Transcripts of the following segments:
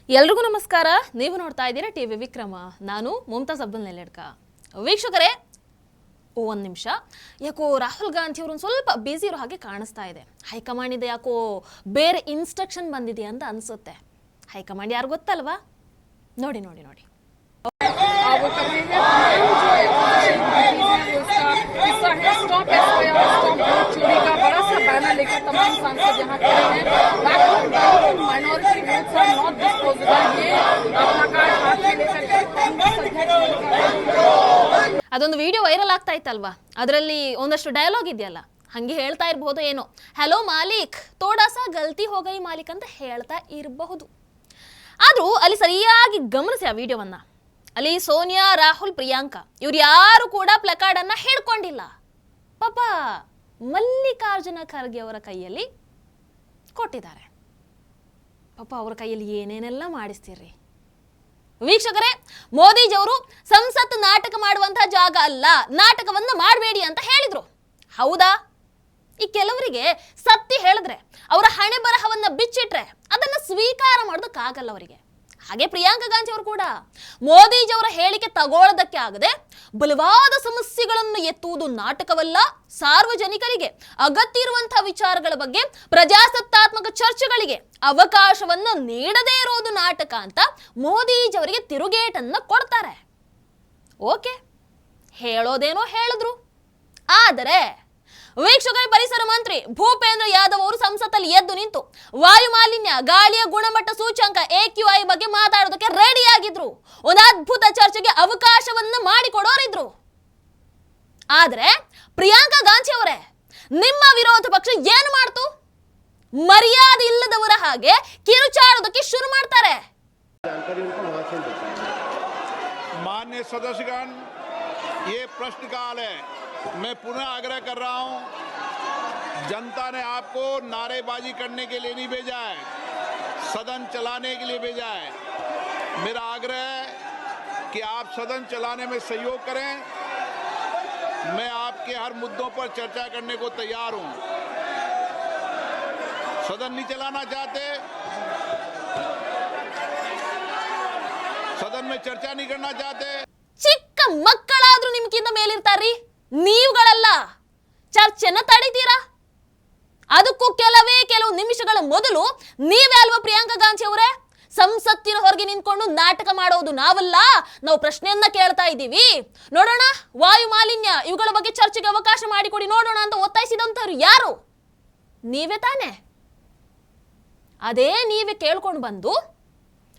ಎಲ್ರಿಗೂ ನಮಸ್ಕಾರ. ನೀವು ನೋಡ್ತಾ ಇದ್ದೀರಾ ಟಿವಿ ವಿಕ್ರಮ. ನಾನು ಮುಮ್ತಾಜ್ ಅಬ್ದುಲ್ ನೆಲೆಡ್ಕ. ವೀಕ್ಷಕರೇ, ಒಂದು ನಿಮಿಷ, ಯಾಕೋ ರಾಹುಲ್ ಗಾಂಧಿ ಅವರು ಸ್ವಲ್ಪ ಬ್ಯುಸಿ ಇರೋ ಹಾಗೆ ಕಾಣಿಸ್ತಾ ಇದೆ. ಹೈಕಮಾಂಡ್ ಇದೆ, ಯಾಕೋ ಬೇರೆ ಇನ್ಸ್ಟ್ರಕ್ಷನ್ ಬಂದಿದೆ ಅಂತ ಅನ್ಸುತ್ತೆ. ಹೈಕಮಾಂಡ್ ಯಾರು ಗೊತ್ತಲ್ವಾ? ನೋಡಿ ನೋಡಿ ನೋಡಿ. लेकर तमाम सांसद यहाँ खड़े हैं। Minority votes are not disposable. ये अपना कार्ड हाथ में लेकर कांग्रेस अध्यक्ष ಅದೊಂದು ವಿಡಿಯೋ ವೈರಲ್ ಆಗ್ತಾ ಇತ್ತಲ್ವಾ, ಅದರಲ್ಲಿ ಒಂದಷ್ಟು ಡಯಲಾಗ್ ಇದೆಯಲ್ಲ, ಹಂಗೆ ಹೇಳ್ತಾ ಇರಬಹುದು ಏನೋ, ಹಲೋ ಮಾಲಿಕ್ ತೋಡಾಸ ಗಲ್ತಿ ಹೋಗೈ ಮಾಲಿಕ್ ಅಂತ ಹೇಳ್ತಾ ಇರಬಹುದು. ಆದ್ರೂ ಅಲ್ಲಿ ಸರಿಯಾಗಿ ಗಮನಿಸಿ ಆ ವಿಡಿಯೋವನ್ನ. ಅಲ್ಲಿ ಸೋನಿಯಾ, ರಾಹುಲ್, ಪ್ರಿಯಾಂಕಾ ಇವ್ರು ಯಾರು ಕೂಡ ಪ್ಲಕಾರ್ಡ್ ಅನ್ನ ಹಿಡ್ಕೊಂಡಿಲ್ಲ. ಪಾಪ ಮಲ್ಲಿಕಾರ್ಜುನ ಖರ್ಗೆ ಅವರ ಕೈಯಲ್ಲಿ ಕೊಟ್ಟಿದ್ದಾರೆ. ಪಾಪ ಅವರ ಕೈಯಲ್ಲಿ ಏನೇನೆಲ್ಲ ಮಾಡಿಸ್ತೀರ್ರಿ. ವೀಕ್ಷಕರೇ, ಮೋದಿಜಿಯವರು ಸಂಸತ್ ನಾಟಕ ಮಾಡುವಂತಹ ಜಾಗ ಅಲ್ಲ, ನಾಟಕವನ್ನ ಮಾಡಬೇಡಿ ಅಂತ ಹೇಳಿದ್ರು. ಹೌದಾ? ಈ ಕೆಲವರಿಗೆ ಸತ್ಯ ಹೇಳಿದ್ರೆ, ಅವರ ಹಣೆ ಬರಹವನ್ನ ಬಿಚ್ಚಿಟ್ರೆ ಅದನ್ನ ಸ್ವೀಕಾರ ಮಾಡೋದಕ್ಕಾಗಲ್ಲ ಅವರಿಗೆ. ಹಾಗೆ ಪ್ರಿಯಾಂಕಾ ಗಾಂಧಿ ಅವರು ಕೂಡ ಮೋದಿಜಿಯವರ ಹೇಳಿಕೆ ತಗೊಳ್ಳೋದಕ್ಕೆ ಆಗದೆ ಬಲವಾದ ಸಮಸ್ಯೆಗಳನ್ನು ಎತ್ತುವುದು ನಾಟಕವಲ್ಲ, ಸಾರ್ವಜನಿಕರಿಗೆ ಅಗತ್ಯ ಇರುವಂತಹ ವಿಚಾರಗಳ ಬಗ್ಗೆ ಪ್ರಜಾಸತ್ತಾತ್ಮಕ ಚರ್ಚೆಗಳಿಗೆ ಅವಕಾಶವನ್ನು ನೀಡದೇ ಇರೋದು ನಾಟಕ ಅಂತ ಮೋದಿಜಿಯವರಿಗೆ ತಿರುಗೇಟನ್ನ ಕೊಡ್ತಾರೆ. ಓಕೆ, ಹೇಳೋದೇನೋ ಹೇಳಿದ್ರು. ಆದರೆ ವೀಕ್ಷಕರ, ಪರಿಸರ ಮಂತ್ರಿ ಭೂಪೇಂದ್ರ ಯಾದವ್ ಅವರು ಸಂಸತ್ತಲ್ಲಿ ಎದ್ದು ನಿಂತು ವಾಯು ಮಾಲಿನ್ಯ, ಗಾಳಿಯ ಗುಣಮಟ್ಟ ಸೂಚ್ಯಂಕ AQI ಬಗ್ಗೆ ಮಾತಾಡೋದಕ್ಕೆ ರೆಡಿ ಆಗಿದ್ರು. ಒಂದು ಅದ್ಭುತ ಚರ್ಚೆಗೆ ಅವಕಾಶವನ್ನ ಮಾಡಿಕೊಡೋರಿದ್ರು. ಆದ್ರೆ ಪ್ರಿಯಾಂಕಾ ಗಾಂಧಿ ಅವರೇ, ನಿಮ್ಮ ವಿರೋಧ ಪಕ್ಷ ಏನು ಮಾಡ್ತು? ಮರ್ಯಾದೆ ಇಲ್ಲದವರ ಹಾಗೆ ಕಿರುಚಾಡೋದಕ್ಕೆ ಶುರು ಮಾಡ್ತಾರೆ. माननीय सदस्यगण, ये प्रश्नकाल है। मैं पुनः आग्रह कर रहा हूं, जनता ने आपको नारेबाजी करने के लिए नहीं भेजा है, सदन चलाने के लिए भेजा है। मेरा आग्रह है कि आप सदन चलाने में सहयोग करें। मैं आपके हर मुद्दों पर चर्चा करने को तैयार हूं। सदन नहीं चलाना चाहते, सदन में चर्चा नहीं करना चाहते, ಚಿಕ್ಕ ಮಕ್ಕಳಾದ್ರೂ ನಿಮ್ಗಿಂತ ಮೇಲಿರ್ತಾರ್ರಿ, ನೀವುಗಳಲ್ಲ. ಚರ್ಚೆನ ತಡಿತೀರಾ? ಅದಕ್ಕೂ ಕೆಲವು ನಿಮಿಷಗಳ ಮೊದಲು ನೀವೇ ಅಲ್ವಾ ಪ್ರಿಯಾಂಕಾ ಗಾಂಧಿ ಅವರೇ ಸಂಸತ್ತಿನ ಹೊರಗೆ ನಿಂತ್ಕೊಂಡು ನಾಟಕ ಮಾಡೋದು ನಾವಲ್ಲ, ನಾವು ಪ್ರಶ್ನೆಯನ್ನ ಕೇಳ್ತಾ ಇದ್ದೀವಿ, ನೋಡೋಣ ವಾಯು ಮಾಲಿನ್ಯ ಇವುಗಳ ಬಗ್ಗೆ ಚರ್ಚೆಗೆ ಅವಕಾಶ ಮಾಡಿಕೊಡಿ ನೋಡೋಣ ಅಂತ ಒತ್ತಾಯಿಸಿದಂತವ್ರು ಯಾರು? ನೀವೇ ತಾನೆ. ಅದೇ ನೀವೇ ಕೇಳ್ಕೊಂಡು ಬಂದು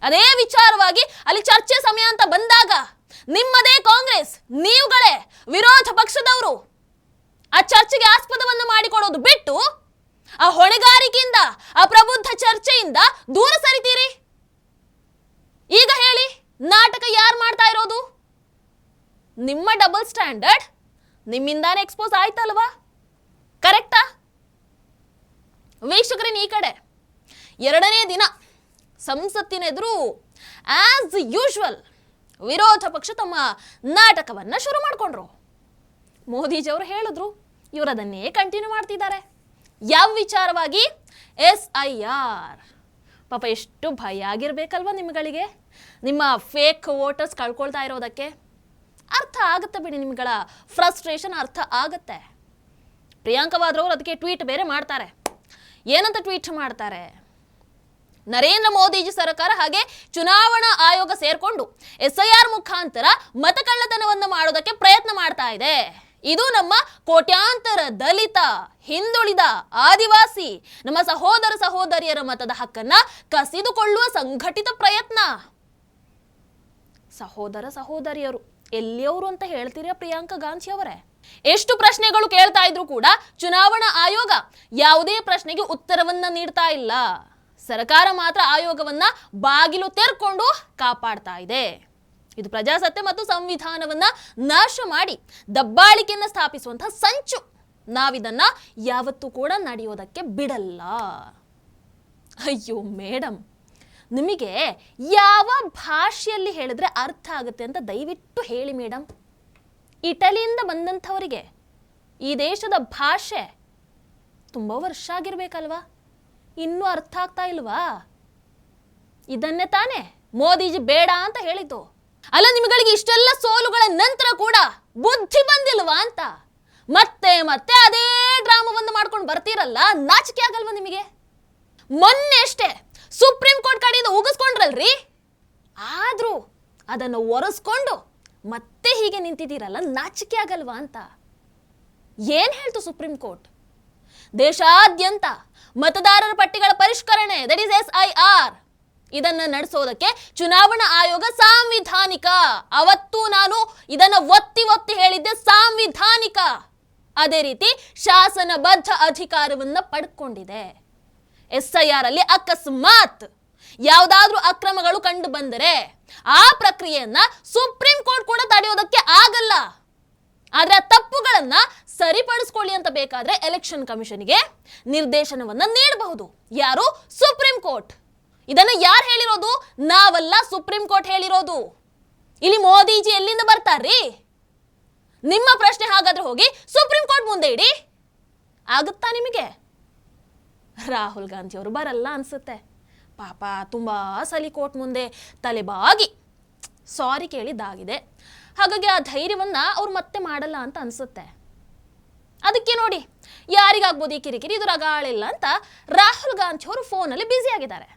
ಅದೇ ವಿಚಾರವಾಗಿ ಅಲ್ಲಿ ಚರ್ಚೆ ಸಮಯ ಅಂತ ಬಂದಾಗ ನಿಮ್ಮದೇ ಕಾಂಗ್ರೆಸ್, ನೀವುಗಳೇ ವಿರೋಧ ಪಕ್ಷದವರು ಆ ಚರ್ಚೆಗೆ ಆಸ್ಪದವನ್ನು ಮಾಡಿಕೊಡೋದು ಬಿಟ್ಟು ಆ ಹೊಣೆಗಾರಿಕೆಯಿಂದ, ಆ ಪ್ರಬುದ್ಧ ಚರ್ಚೆಯಿಂದ ದೂರ ಸರಿತೀರಿ. ಈಗ ಹೇಳಿ, ನಾಟಕ ಯಾರು ಮಾಡ್ತಾ ಇರೋದು? ನಿಮ್ಮ ಡಬಲ್ ಸ್ಟ್ಯಾಂಡರ್ಡ್ ನಿಮ್ಮಿಂದಾನೇ ಎಕ್ಸ್ಪೋಸ್ ಆಯ್ತಲ್ವಾ? ಕರೆಕ್ಟಾ? ವೀಕ್ಷಕರಿನ ಈ ಕಡೆ ಎರಡನೇ ದಿನ ಸಂಸತ್ತಿನ ಎದುರು ಆಸ್ ಯೂಶುವಲ್ ವಿರೋಧ ಪಕ್ಷ ತಮ್ಮ ನಾಟಕವನ್ನ ಶುರು ಮಾಡಿಕೊಂಡ್ರು. ಮೋದಿಜಿಯವರು ಹೇಳಿದ್ರು, ಇವರು ಅದನ್ನೇ ಕಂಟಿನ್ಯೂ ಮಾಡ್ತಿದ್ದಾರೆ. ಯಾವ ವಿಚಾರವಾಗಿ? SIR. ಪಾಪ ಎಷ್ಟು ಭಯ ಆಗಿರ್ಬೇಕಲ್ವಾ ನಿಮ್ಗಳಿಗೆ, ನಿಮ್ಮ ಫೇಕ್ ವೋಟರ್ಸ್ ಕಳ್ಕೊಳ್ತಾ ಇರೋದಕ್ಕೆ. ಅರ್ಥ ಆಗುತ್ತೆ ಬಿಡಿ, ನಿಮ್ಗಳ ಫ್ರಸ್ಟ್ರೇಷನ್ ಅರ್ಥ ಆಗುತ್ತೆ. ಪ್ರಿಯಾಂಕಾ ವಾದ್ರವರು ಅದಕ್ಕೆ ಟ್ವೀಟ್ ಬೇರೆ ಮಾಡ್ತಾರೆ. ಏನಂತ ಟ್ವೀಟ್ ಮಾಡ್ತಾರೆ? ನರೇಂದ್ರ ಮೋದಿಜಿ ಸರ್ಕಾರ ಹಾಗೆ ಚುನಾವಣಾ ಆಯೋಗ ಸೇರ್ಕೊಂಡು SIR ಮುಖಾಂತರ ಮತಕಳ್ಳತನವನ್ನು ಮಾಡೋದಕ್ಕೆ ಪ್ರಯತ್ನ ಮಾಡ್ತಾ ಇದೆ. ಇದು ನಮ್ಮ ಕೋಟ್ಯಾಂತರ ದಲಿತ, ಹಿಂದುಳಿದ, ಆದಿವಾಸಿ ನಮ್ಮ ಸಹೋದರ ಸಹೋದರಿಯರ ಮತದ ಹಕ್ಕನ್ನ ಕಸಿದುಕೊಳ್ಳುವ ಸಂಘಟಿತ ಪ್ರಯತ್ನ. ಸಹೋದರ ಸಹೋದರಿಯರು ಎಲ್ಲಿಯವರು ಅಂತ ಹೇಳ್ತೀರಾ ಪ್ರಿಯಾಂಕಾ ಗಾಂಧಿ ಅವರೇ? ಎಷ್ಟು ಪ್ರಶ್ನೆಗಳು ಕೇಳ್ತಾ ಇದ್ರು ಕೂಡ ಚುನಾವಣಾ ಆಯೋಗ ಯಾವುದೇ ಪ್ರಶ್ನೆಗೆ ಉತ್ತರವನ್ನ ನೀಡ್ತಾ ಇಲ್ಲ. ಸರ್ಕಾರ ಮಾತ್ರ ಆಯೋಗವನ್ನ ಬಾಗಿಲು ತೆರ್ಕೊಂಡು ಕಾಪಾಡ್ತಾ ಇದೆ. ಇದು ಪ್ರಜಾಸತ್ತೆ ಮತ್ತು ಸಂವಿಧಾನವನ್ನ ನಾಶ ಮಾಡಿ ದಬ್ಬಾಳಿಕೆಯನ್ನ ಸ್ಥಾಪಿಸುವಂತಹ ಸಂಚು. ನಾವಿದನ್ನ ಯಾವತ್ತೂ ಕೂಡ ನಡೆಯೋದಕ್ಕೆ ಬಿಡಲ್ಲ. ಅಯ್ಯೋ ಮೇಡಮ್, ನಿಮಗೆ ಯಾವ ಭಾಷೆಯಲ್ಲಿ ಹೇಳಿದ್ರೆ ಅರ್ಥ ಆಗುತ್ತೆ ಅಂತ ದಯವಿಟ್ಟು ಹೇಳಿ ಮೇಡಮ್. ಇಟಲಿಯಿಂದ ಬಂದಂಥವರಿಗೆ ಈ ದೇಶದ ಭಾಷೆ ತುಂಬ ವರ್ಷ ಆಗಿರ್ಬೇಕಲ್ವಾ? ಇನ್ನೂ ಅರ್ಥ ಆಗ್ತಾ ಇಲ್ವಾ? ಇದನ್ನೇ ತಾನೇ ಮೋದಿಜಿ ಬೇಡ ಅಂತ ಹೇಳಿದ್ದು. ಅಲ್ಲ, ನಿಮಗೆ ಇಷ್ಟೆಲ್ಲ ಸೋಲುಗಳ ನಂತರ ಕೂಡ ಬುದ್ಧಿ ಬಂದಿಲ್ವಾ ಅಂತ ಮತ್ತೆ ಮತ್ತೆ ಅದೇ ಡ್ರಾಮವನ್ನು ಮಾಡ್ಕೊಂಡು ಬರ್ತೀರಲ್ಲ, ನಾಚಿಕೆ ಆಗಲ್ವಾ ನಿಮಗೆ? ಮೊನ್ನೆ ಅಷ್ಟೇ ಸುಪ್ರೀಂ ಕೋರ್ಟ್ ಕಡೆಯಿಂದ ಉಗಿಸ್ಕೊಂಡ್ರಲ್ರಿ, ಆದ್ರೂ ಅದನ್ನು ಒರೆಸ್ಕೊಂಡು ಮತ್ತೆ ಹೀಗೆ ನಿಂತಿದ್ದೀರಲ್ಲ, ನಾಚಿಕೆ ಆಗಲ್ವಾ ಅಂತ. ಏನ್ ಹೇಳ್ತು ಸುಪ್ರೀಂ ಕೋರ್ಟ್? ದೇಶಾದ್ಯಂತ ಮತದಾರರ ಪಟ್ಟಿಗಳ ಪರಿಷ್ಕರಣೆ, ದಟ್ ಈಸ್ SIR, ಇದನ್ನ ನಡೆಸೋದಕ್ಕೆ ಚುನಾವಣಾ ಆಯೋಗ ಸಾಂವಿಧಾನಿಕ. ಅವತ್ತು ನಾನು ಇದನ್ನ ಒತ್ತಿ ಒತ್ತಿ ಹೇಳಿದ್ದೆ, ಸಾಂವಿಧಾನಿಕ. ಅದೇ ರೀತಿ ಶಾಸನಬದ್ಧ ಅಧಿಕಾರವನ್ನ ಪಡ್ಕೊಂಡಿದೆ. SIR ಅಲ್ಲಿ ಅಕಸ್ಮಾತ್ ಯಾವುದಾದ್ರೂ ಅಕ್ರಮಗಳು ಕಂಡು ಬಂದರೆ ಆ ಪ್ರಕ್ರಿಯೆಯನ್ನ ಸುಪ್ರೀಂ ಕೋರ್ಟ್ ಕೂಡ ತಡೆಯೋದಕ್ಕೆ ಆಗಲ್ಲ. ಆದ್ರೆ ಆ ತಪ್ಪುಗಳನ್ನ ಸರಿಪಡಿಸ್ಕೊಳ್ಳಿ ಅಂತ ಬೇಕಾದ್ರೆ ಎಲೆಕ್ಷನ್ ಕಮಿಷನ್ಗೆ ನಿರ್ದೇಶನವನ್ನ ನೀಡಬಹುದು. ಯಾರು? Supreme court. ಇದನ್ನ ಯಾರು ಹೇಳಿರೋದು? ನಾವಲ್ಲ, ಸುಪ್ರೀಂ ಕೋರ್ಟ್ ಹೇಳಿರೋದು. ಇಲ್ಲಿ ಮೋದಿಜಿ ಎಲ್ಲಿಂದ ಬರ್ತಾರ್ರಿ? ನಿಮ್ಮ ಪ್ರಶ್ನೆ ಹಾಗಾದ್ರೆ ಹೋಗಿ ಸುಪ್ರೀಂ ಕೋರ್ಟ್ ಮುಂದೆ ಇಡಿ. ಆಗುತ್ತಾ ನಿಮಗೆ? ರಾಹುಲ್ ಗಾಂಧಿ ಅವರು ಬರಲ್ಲ ಅನ್ಸುತ್ತೆ. ಪಾಪ ತುಂಬಾ ಸಲಿ ಕೋರ್ಟ್ ಮುಂದೆ ತಲೆಬಾಗಿ ಸಾರಿ ಕೇಳಿದ್ದಾಗಿದೆ. ಹಾಗಾಗಿ ಆ ಧೈರ್ಯವನ್ನ ಅವ್ರು ಮತ್ತೆ ಮಾಡಲ್ಲ ಅಂತ ಅನ್ಸುತ್ತೆ. ಅದಕ್ಕೆ ನೋಡಿ, ಯಾರಿಗಾಗ್ಬೋದು ಈ ಕಿರಿಕಿರಿ, ಇದು ರಗಾಳಿಲ್ಲ ಅಂತ ರಾಹುಲ್ ಗಾಂಧಿ ಅವರು ಫೋನಲ್ಲಿ ಬ್ಯುಸಿ ಆಗಿದ್ದಾರೆ.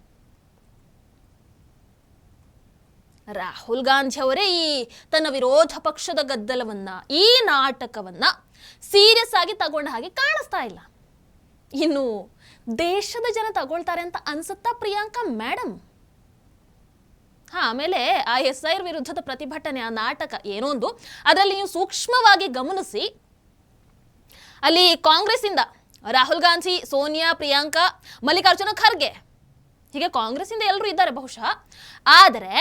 ರಾಹುಲ್ ಗಾಂಧಿ ಅವರೇ ಈ ತನ್ನ ವಿರೋಧ ಪಕ್ಷದ ಗದ್ದಲವನ್ನ, ಈ ನಾಟಕವನ್ನ ಸೀರಿಯಸ್ ಆಗಿ ತಗೊಂಡ ಹಾಗೆ ಕಾಣಿಸ್ತಾ ಇಲ್ಲ. ಇನ್ನು ದೇಶದ ಜನ ತಗೊಳ್ತಾರೆ ಅಂತ ಅನ್ಸುತ್ತಾ ಪ್ರಿಯಾಂಕಾ ಮೇಡಮ್? ಆಮೇಲೆ ಆ SIR ವಿರುದ್ಧದ ಪ್ರತಿಭಟನೆ, ಆ ನಾಟಕ ಏನೊಂದು, ಅದರಲ್ಲಿ ನೀವು ಸೂಕ್ಷ್ಮವಾಗಿ ಗಮನಿಸಿ, ಅಲ್ಲಿ ಕಾಂಗ್ರೆಸ್ ಇಂದ ರಾಹುಲ್ ಗಾಂಧಿ, ಸೋನಿಯಾ, ಪ್ರಿಯಾಂಕಾ, ಮಲ್ಲಿಕಾರ್ಜುನ ಖರ್ಗೆ, ಹೀಗೆ ಕಾಂಗ್ರೆಸ್ ಇಂದ ಎಲ್ಲರೂ ಇದ್ದಾರೆ ಬಹುಶಃ. ಆದರೆ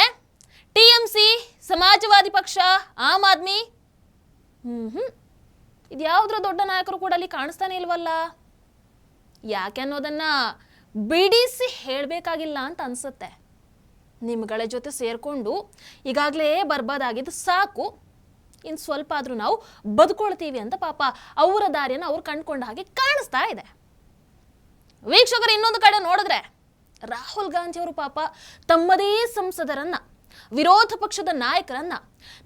TMC, ಸಮಾಜವಾದಿ ಪಕ್ಷ, ಆಮ್ ಆದ್ಮಿ, ಇದ್ಯಾವುದ್ರ ದೊಡ್ಡ ನಾಯಕರು ಕೂಡ ಅಲ್ಲಿ ಕಾಣಿಸ್ತಾನೆ ಇಲ್ವಲ್ಲ. ಯಾಕೆ ಅನ್ನೋದನ್ನ ಬಿಡಿಸಿ ಹೇಳಬೇಕಾಗಿಲ್ಲ ಅಂತ ಅನ್ಸುತ್ತೆ. ನಿಮ್ಗಳ ಜೊತೆ ಸೇರ್ಕೊಂಡು ಈಗಾಗಲೇ ಬರ್ಬಾದಾಗಿದ್ದು ಸಾಕು, ಇನ್ನು ಸ್ವಲ್ಪ ಆದ್ರೂ ನಾವು ಬದುಕೊಳ್ತೀವಿ ಅಂತ ಪಾಪ ಅವರ ದಾರಿಯನ್ನು ಅವ್ರು ಕಂಡುಕೊಂಡ ಹಾಗೆ ಕಾಣಿಸ್ತಾ ಇದೆ. ವೀಕ್ಷಕರು, ಇನ್ನೊಂದು ಕಡೆ ನೋಡಿದ್ರೆ ರಾಹುಲ್ ಗಾಂಧಿ ಅವರು ಪಾಪ ತಮ್ಮದೇ ಸಂಸದರನ್ನ, ವಿರೋಧ ಪಕ್ಷದ ನಾಯಕರನ್ನ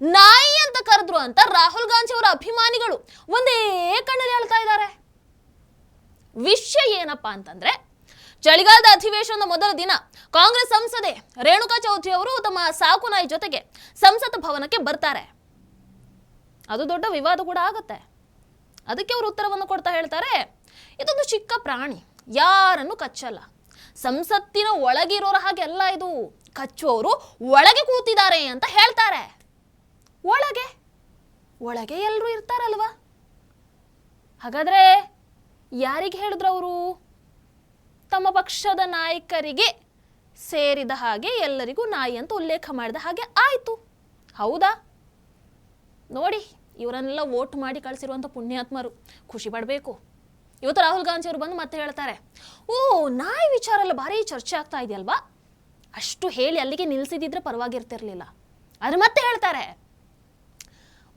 ನಾಯಿ ಅಂತ ಕರೆದ್ರು ಅಂತ ರಾಹುಲ್ ಗಾಂಧಿ ಅವರ ಅಭಿಮಾನಿಗಳು ಒಂದೇ ಕಣ್ಣಲ್ಲಿ ಹೇಳ್ತಾ ಇದ್ದಾರೆ. ವಿಷಯ ಏನಪ್ಪಾ ಅಂತಂದ್ರೆ, ಚಳಿಗಾಲದ ಅಧಿವೇಶನದ ಮೊದಲ ದಿನ ಕಾಂಗ್ರೆಸ್ ಸಂಸದೆ ರೇಣುಕಾ ಚೌಧರಿ ಅವರು ತಮ್ಮ ಸಾಕು ನಾಯಿ ಜೊತೆಗೆ ಸಂಸತ್ ಭವನಕ್ಕೆ ಬರ್ತಾರೆ. ಅದು ದೊಡ್ಡ ವಿವಾದ ಕೂಡ ಆಗುತ್ತೆ. ಅದಕ್ಕೆ ಅವರು ಉತ್ತರವನ್ನು ಕೊಡ್ತಾ ಹೇಳ್ತಾರೆ, ಇದೊಂದು ಚಿಕ್ಕ ಪ್ರಾಣಿ, ಯಾರನ್ನು ಕಚ್ಚಲ್ಲ, ಸಂಸತ್ತಿನ ಒಳಗಿರೋರ ಹಾಗೆ ಅಲ್ಲ ಇದು, ಕಚ್ಚುವವರು ಒಳಗೆ ಕೂತಿದ್ದಾರೆ ಅಂತ ಹೇಳ್ತಾರೆ. ಒಳಗೆ ಒಳಗೆ ಎಲ್ಲರೂ ಇರ್ತಾರಲ್ವಾ? ಹಾಗಾದ್ರೆ ಯಾರಿಗೆ ಹೇಳಿದ್ರು ಅವರು? ತಮ್ಮ ಪಕ್ಷದ ನಾಯಕರಿಗೆ ಸೇರಿದ ಹಾಗೆ ಎಲ್ಲರಿಗೂ ನಾಯಿ ಅಂತ ಉಲ್ಲೇಖ ಮಾಡಿದ ಹಾಗೆ ಆಯ್ತು. ಹೌದಾ? ನೋಡಿ, ಇವರನ್ನೆಲ್ಲ ವೋಟ್ ಮಾಡಿ ಕಳಿಸಿರುವಂಥ ಪುಣ್ಯಾತ್ಮರು ಖುಷಿ ಪಡಬೇಕು. ಇವತ್ತು ರಾಹುಲ್ ಗಾಂಧಿ ಅವರು ಬಂದು ಮತ್ತೆ ಹೇಳ್ತಾರೆ, ಓ ನಾಯಿ ವಿಚಾರ ಎಲ್ಲ ಭಾರಿ ಚರ್ಚೆ ಆಗ್ತಾ ಇದೆಯಲ್ವಾ, ಅಷ್ಟು ಹೇಳಿ ಅಲ್ಲಿಗೆ ನಿಲ್ಲಿಸಿದಿದ್ರೆ ಪರವಾಗಿರ್ತಿರ್ಲಿಲ್ಲ. ಆದ್ರೆ ಮತ್ತೆ ಹೇಳ್ತಾರೆ,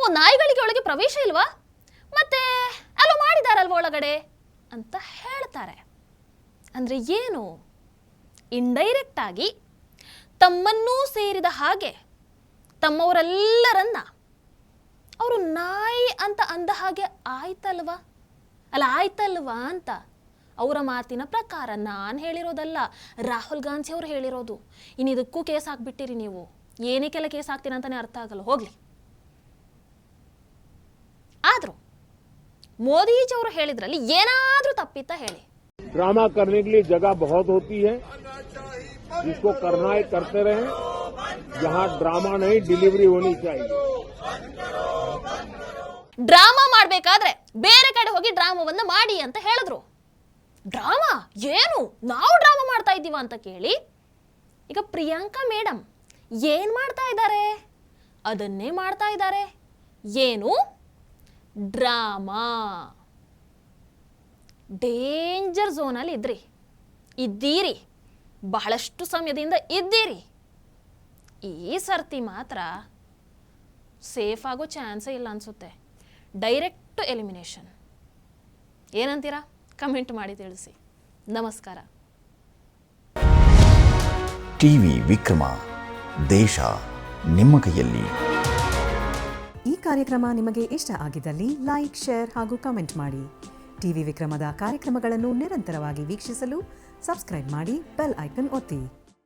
ಓ ನಾಯಿಗಳಿಗೆ ಒಳಗೆ ಪ್ರವೇಶ ಇಲ್ವಾ, ಮತ್ತೆ ಅಲೋ ಮಾಡಿದಾರಲ್ವ ಒಳಗಡೆ ಅಂತ ಹೇಳ್ತಾರೆ. ಅಂದ್ರೆ ಏನು? ಇಂಡೈರೆಕ್ಟ್ ಆಗಿ ತಮ್ಮನ್ನೂ ಸೇರಿದ ಹಾಗೆ ತಮ್ಮವರೆಲ್ಲರನ್ನ ಅವರು ನಾಯಿ ಅಂತ ಅಂದ ಹಾಗೆ ಆಯ್ತಲ್ವಾ? ಅಲ್ಲ ಆಯ್ತಲ್ವಾ ಅಂತ ಅವರ ಮಾತಿನ ಪ್ರಕಾರ ನಾನು ಹೇಳಿರೋದಲ್ಲ, ರಾಹುಲ್ ಗಾಂಧಿ ಅವರು ಹೇಳಿರೋದು. ಇನ್ನು ಇದಕ್ಕೂ ಕೇಸ್ ಹಾಕ್ಬಿಟ್ಟಿರಿ ನೀವು. ಏನಕ್ಕೆಲ್ಲ ಕೇಸ್ ಹಾಕ್ತೀರ ಅಂತಾನೆ ಅರ್ಥ ಆಗಲ್ಲ. ಹೋಗ್ಲಿ. ಆದ್ರೂ ಮೋದಿಜಿ ಅವರು ಹೇಳಿದ್ರಲ್ಲಿ ಏನಾದ್ರೂ ತಪ್ಪಿತ್ತ ಹೇಳಿ. ड्रामा करने के लिए जगह बहुत होती है, जिसको करना है करते रहे. यहाँ ड्रामा नहीं, डिलीवरी होनी चाहिए. ಡ್ರಾಮಾ ಮಾಡ್ಬೇಕಾದ್ರೆ ಬೇರೆ ಕಡೆ ಹೋಗಿ ಡ್ರಾಮಾವನ್ನ ಮಾಡಿ ಅಂತ ಹೇಳಿದ್ರು. ಡ್ರಾಮಾ ಏನು? ನಾವು ಡ್ರಾಮಾ ಮಾಡ್ತಾ ಇದ್ದೀವ ಅಂತ ಕೇಳಿ ಈಗ ಪ್ರಿಯಾಂಕಾ ಮೇಡಮ್ ಏನ್ ಮಾಡ್ತಾ ಇದ್ದಾರೆ? ಅದನ್ನೇ ಮಾಡ್ತಾ ಇದ್ದಾರೆ. ಏನು? ಡ್ರಾಮಾ. ಡೇಂಜರ್ ಝೋನಲ್ಲಿ ಇದ್ದೀರಿ, ಬಹಳಷ್ಟು ಸಮಯದಿಂದ ಇದ್ದೀರಿ. ಈ ಸರ್ತಿ ಮಾತ್ರ ಸೇಫ್ ಆಗೋ ಚಾನ್ಸೇ ಇಲ್ಲ ಅನ್ಸುತ್ತೆ. Direct elimination. ಏನಂತೀರಾ? ಕಮೆಂಟ್ ಮಾಡಿ ತಿಳಿಸಿ. ನಮಸ್ಕಾರ. ಟಿವಿ ವಿಕ್ರಮ, ದೇಶ ನಿಮ್ಮ ಕೈಯಲ್ಲಿ. ಈ ಕಾರ್ಯಕ್ರಮ ನಿಮಗೆ ಇಷ್ಟ ಆಗಿದ್ದಲ್ಲಿ ಲೈಕ್, ಶೇರ್ ಹಾಗೂ ಕಮೆಂಟ್ ಮಾಡಿ. ಟಿವಿ ವಿಕ್ರಮದ ಕಾರ್ಯಕ್ರಮಗಳನ್ನು ನಿರಂತರವಾಗಿ ವೀಕ್ಷಿಸಲು ಸಬ್ಸ್ಕ್ರೈಬ್ ಮಾಡಿ, ಬೆಲ್ ಐಕನ್ ಒತ್ತಿ.